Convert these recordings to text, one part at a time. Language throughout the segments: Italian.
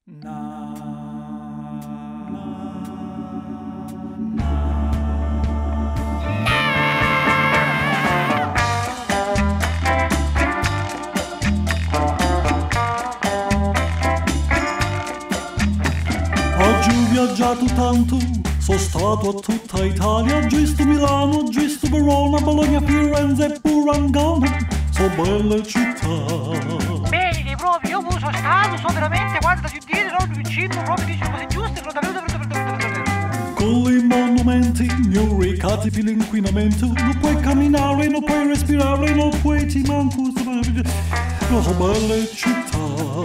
Oggi ho viaggiato tanto, sono stato a tutta Italia, ho visto Milano, ho visto Verona, Bologna, Firenze e Purangana, sono belle città. Bene, proprio, io sono stato, sono veramente, guarda, più dietro, sono più vicino, proprio dice cose giuste, con i monumenti, neuricati per l'inquinamento, non puoi camminare, non puoi respirare, non puoi ti manco, no, sono belle città.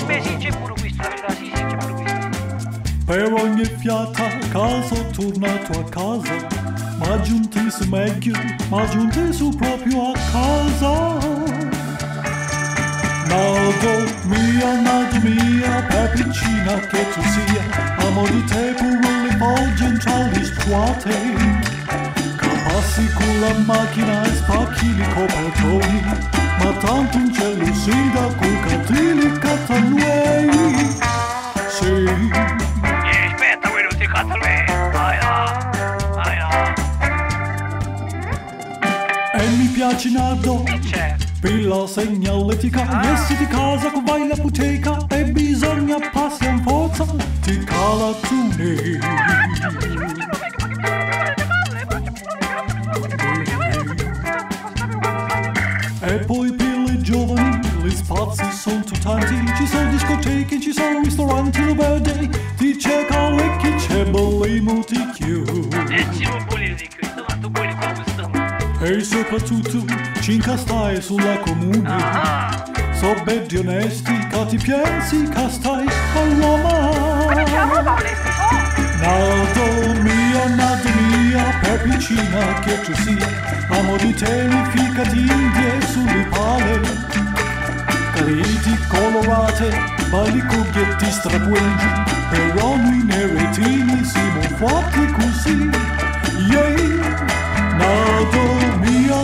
Beh sì, c'è pure questo, la verità, sì, c'è pure questo. Per ogni fiata, caso tornato a casa, ma giunti su meglio, ma giunti su proprio a casa. Nato mia, per piccina che tu sia, amo di te pure le foglie tra le strate. Capassi con la macchina e spacchi i copertoni, ma tanto un cielo si da con cattivi cataluei. Sì. Aspetta, quello si cazzo lì, vai là. E mi piace Nardo, Che c'è? per la segnaletica, essi di casa con vai all'apoteca e bisogna passi in forza, ti cala tu E poi per le giovani, gli spazi sono tanti, ci sono discoteche, ci sono ristoranti, lo verde, ti cercano e chi c'è bollimo ti chiude. E ci vuoi bolire di questo, ma tu buoni come questo. E soprattutto ci incastai sulla comune. So belli onesti, che ti pensi che stai all'uomo. Nato mia, per piccina che tu sia, amo di te mi ficati indietro sulle pale. Cariti colorate, balli cucchietti strapuenti, però noi neretini siamo fatti così. Yeah. Nato mia,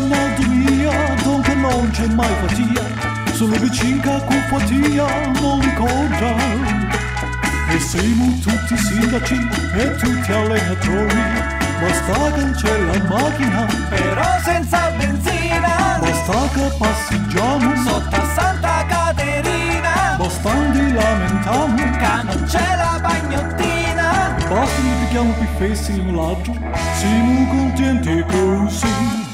dunque non c'è mai fatia, solo vicinca con fatia non li conta. E siamo tutti sindaci e tutti allenatori, basta che c'è la macchina, però senza benzina, basta che passeggiamo sotto a Santa Caterina, bastandi lamentiamo, che non c'è la bagnottina. basta li picchiamo per fessi in un laggio, siamo contenti così.